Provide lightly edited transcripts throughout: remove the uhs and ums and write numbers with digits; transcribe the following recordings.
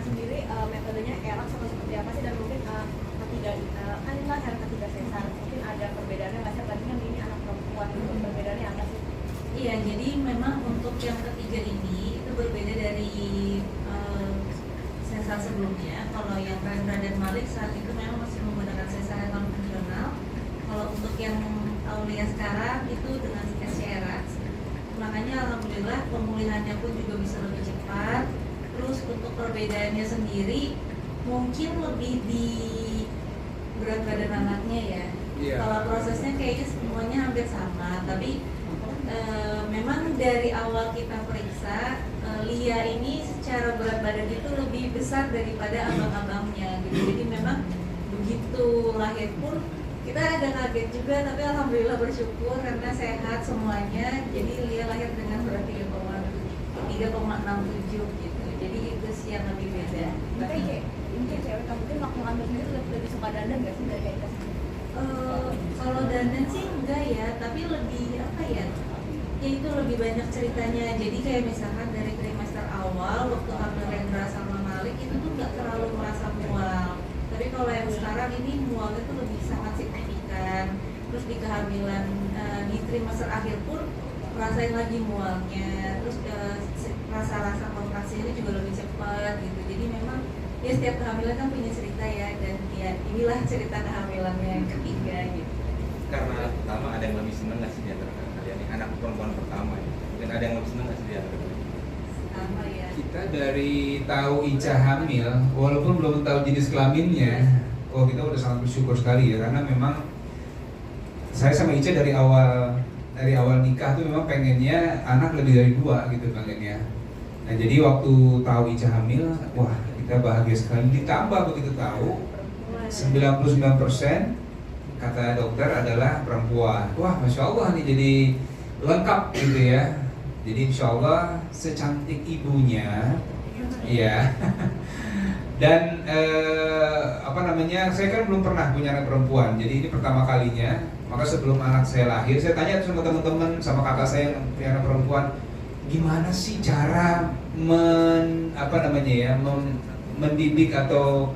Sendiri metodenya erat sama seperti apa sih, dan mungkin ketiga kan ini cara ketiga sesar, mungkin ada perbedaannya nggak sih? Tadi kan ini anak perempuan, itu perbedaannya apa sih? Iya, jadi memang untuk yang ketiga ini itu berbeda dari sesar sebelumnya. Kalau yang Rendra dan Malik saat itu memang masih menggunakan sesar yang konvensional. Kalau untuk yang Aulia sekarang itu dengan SCRX, makanya alhamdulillah pemulihannya pun juga bisa lebih cepat. Terus untuk perbedaannya sendiri mungkin lebih di berat badan anaknya ya. Iya. Kalau prosesnya kayaknya semuanya hampir sama, tapi memang dari awal kita periksa Lia ini secara berat badan itu lebih besar daripada abang-abangnya gitu. Jadi memang begitu lahir pun kita agak kaget juga, tapi alhamdulillah bersyukur karena sehat semuanya. Jadi Lia lahir dengan berat 3,67 gitu. Jadi itu sih yang lebih beda. Tapi kayak ini kayak cewek kamu mungkin waktu ngambil sendiri lebih suka dandan nggak sih dari kita? Kalau dandan sih enggak ya, tapi lebih apa ya? Ya itu lebih banyak ceritanya. Jadi kayak misalkan dari trimester awal waktu hamil Rendra sama Malik itu tuh nggak terlalu merasa mual. Tapi kalau yang sekarang ini mualnya tuh lebih sangat signifikan. Terus di kehamilan di trimester akhir pun rasain lagi mualnya. Terus rasa-rasa kontraksi ini juga lebih cepat gitu. Jadi memang ya setiap kehamilan kan punya cerita ya, dan ya inilah cerita kehamilannya yang ketiga gitu. Karena pertama ada yang lebih seneng nggak sih di antara kalian nih, anak perempuan pertama ya, dan ada yang lebih seneng nggak sih di antara kalian? Sama ya. Kita dari tahu Ica hamil, walaupun belum tahu jenis kelaminnya, kita udah sangat bersyukur sekali ya, karena memang saya sama Ica dari awal nikah tuh memang pengennya anak lebih dari 2 gitu pengennya. Nah jadi waktu tahu Ica hamil, wah kita bahagia sekali. Ditambah begitu tahu 99% kata dokter adalah perempuan. Wah masya Allah nih, jadi lengkap gitu ya. Jadi insya Allah secantik ibunya, ya. Dan saya kan belum pernah punya anak perempuan, jadi ini pertama kalinya. Maka sebelum anak saya lahir, saya tanya sama teman-teman, sama kakak saya yang punya anak perempuan, gimana sih cara mendidik atau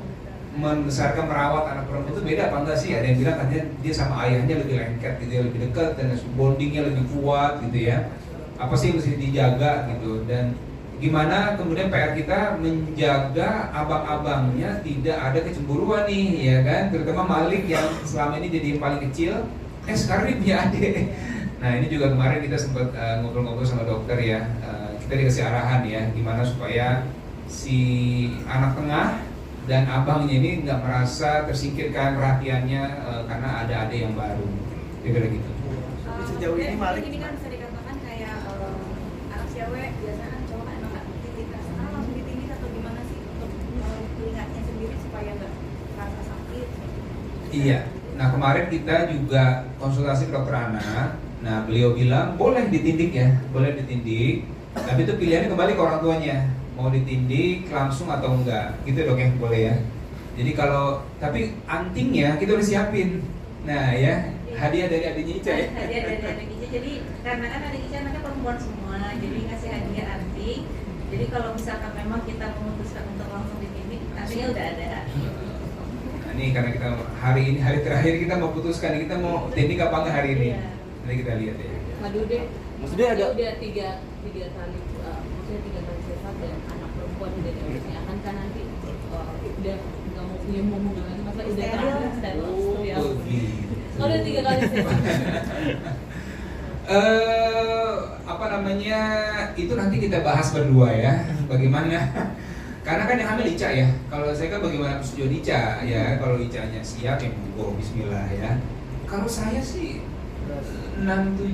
membesarkan, merawat anak perempuan itu beda apa enggak sih? Ada yang bilang katanya dia sama ayahnya lebih lengket gitu ya, lebih dekat, dan bondingnya lebih kuat gitu ya. Apa sih yang mesti dijaga gitu, dan gimana kemudian PR kita menjaga abang-abangnya tidak ada kecemburuan nih ya kan, terutama Malik yang selama ini jadi yang paling kecil, sekarang dia punya adik. Nah ini juga kemarin kita sempat ngobrol-ngobrol sama dokter ya, kita dikasih arahan ya gimana supaya si anak tengah dan abangnya ini nggak merasa tersingkirkan perhatiannya karena ada adik yang baru, kira-kira gitu. Sejauh ini Malik ini kan bisa dikatakan kayak anak cewek biasanya cowok kan nggak titik sana langsung ditindik atau gimana sih untuk telinganya sendiri supaya nggak merasa sakit? Iya. Nah kemarin kita juga konsultasi ke dokter anak. Nah beliau bilang boleh ditindik ya, boleh ditindik. Tapi itu pilihannya kembali ke orang tuanya, mau ditindik langsung atau enggak, gitu dok ya, boleh ya. Jadi kalau tapi antingnya kita udah siapin. Nah ya, hadiah dari adiknya Ica ya. Hadiah dari adik Ica. Jadi karena kan adik Ica anaknya perempuan semua, jadi ngasih hadiah anting. Jadi kalau misalkan memang kita memutuskan untuk langsung ditindik, antingnya udah ada. Ini karena kita hari terakhir kita mau putuskan kita mau tindik apa enggak hari ini. Iya. Nanti kita lihat ya. Madu deh. maksudnya ada udah tiga kali, maksudnya 3 kali sesar dan anak perempuan udah diurusnya kan nanti udah nggak mau punya momongan lagi, masa udah terakhir steril ya. Kalau udah 3 kali sesar. Itu nanti kita bahas berdua ya, bagaimana. Karena kan yang hamil Ica ya. Kalau saya kan bagaimana persetujuan Ica ya. Kalau Icanya siap ya monggo bismillah ya. Kalau saya sih 6, 7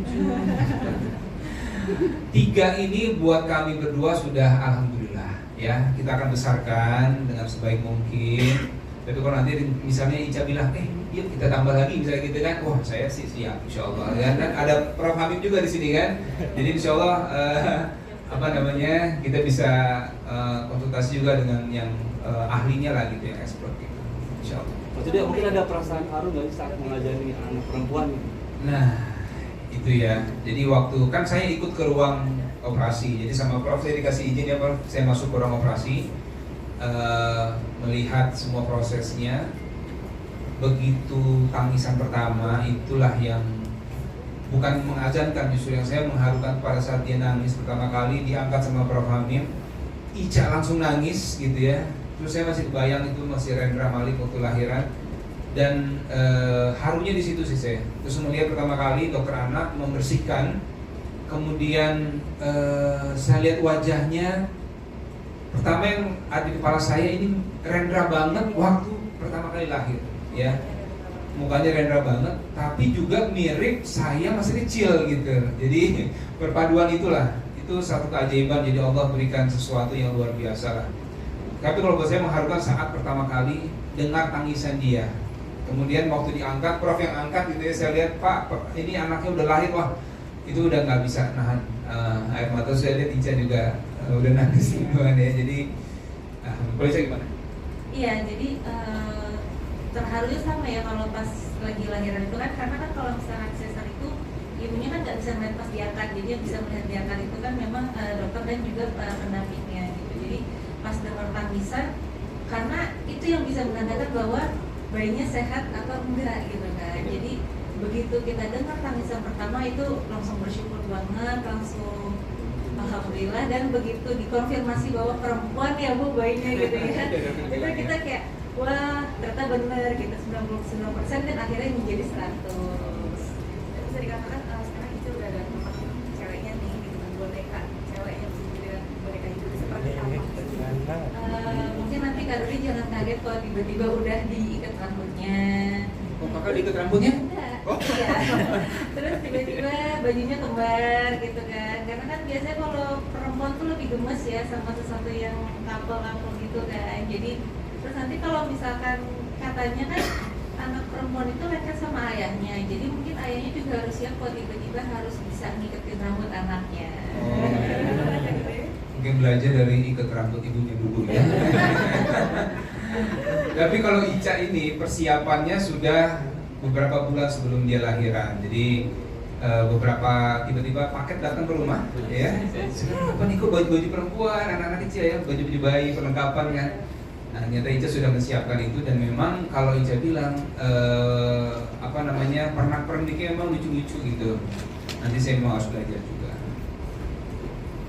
3 ini buat kami berdua sudah alhamdulillah ya. Kita akan besarkan dengan sebaik mungkin. Tapi kalau nanti misalnya Ica bilang, yuk kita tambah lagi misalnya gitu kan, wah saya sih siap insyaallah ya. Dan ada Prof Hamid juga di sini kan. Jadi insyaallah kita bisa konsultasi juga dengan yang ahlinya lah gitu, yang expert gitu. Insya Allah. Maksudnya mungkin ada perasaan haru nggak sih saat mengajari anak perempuan? Nah, itu ya. Jadi waktu kan saya ikut ke ruang operasi. Jadi sama Prof saya dikasih izin ya Prof, saya masuk ke ruang operasi, melihat semua prosesnya. Begitu tangisan pertama itulah yang bukan mengajankan, justru yang saya mengharukan pada saat dia nangis pertama kali diangkat sama Prof Hamim. Ica langsung nangis gitu ya. Terus saya masih kebayang itu masih Rendra Malik waktu lahiran. Dan harunya di situ sih saya. Terus melihat pertama kali dokter anak membersihkan, kemudian saya lihat wajahnya. Pertama yang ada di kepala saya ini Rendra banget waktu pertama kali lahir, ya. Mukanya Rendra banget, tapi juga mirip saya masih kecil gitu. Jadi perpaduan itulah, itu satu keajaiban. Jadi Allah berikan sesuatu yang luar biasa lah. Tapi kalau buat saya mengharukan saat pertama kali dengar tangisan dia. Kemudian waktu diangkat, Prof yang angkat gitu ya, saya lihat Pak, ini anaknya udah lahir, wah itu udah nggak bisa nahan air mata. Saya lihat Ica juga udah nangis duluan ya. Jadi boleh saya gimana? Iya, jadi terharunya sama ya kalau pas lagi lahiran itu kan, karena kan kalau misalnya sesar itu ibunya kan nggak bisa melihat pas diangkat, jadi yang bisa melihat diangkat itu kan memang dokter dan juga pendampingnya gitu. Jadi pas dengar tangisan, karena itu yang bisa menandakan bahwa bayinya sehat atau enggak gitu kan. Jadi begitu kita dengar tangisan pertama itu langsung bersyukur banget, langsung alhamdulillah. Dan begitu dikonfirmasi bahwa perempuan ya Bu bayinya gitu ya, itu kita kayak wah ternyata bener gitu, 99% dan akhirnya menjadi 100. Bisa dikatakan sekarang itu udah ada tempat ceweknya nih gitu kan, boneka cewek yang dengan boneka itu seperti apa? Mungkin nanti Kak Duri jangan kaget kalau tiba-tiba udah diikat rambutnya. Oh, kakak diikat rambutnya? Enggak. Oh. Iya. Terus tiba-tiba bajunya kembar gitu kan. Karena kan biasanya kalau perempuan tuh lebih gemes ya sama sesuatu yang couple gitu kan. Jadi terus nanti kalau misalkan katanya kan anak perempuan itu lengket sama ayahnya. Jadi mungkin ayahnya juga harus siap kalau tiba-tiba harus bisa ngiketin rambut anaknya. Mungkin belajar dari ikat rambut ibunya dulu ya. Tapi kalau Ica ini persiapannya sudah beberapa bulan sebelum dia lahiran. Jadi beberapa tiba-tiba paket datang ke rumah, ya. Sekarang apa nih kok baju-baju perempuan, anak-anak kecil ya, baju-baju bayi, perlengkapan kan. Nah, ternyata Ica sudah menyiapkan itu dan memang kalau Ica bilang pernak-perniknya memang lucu-lucu gitu. Nanti saya mau harus belajar juga.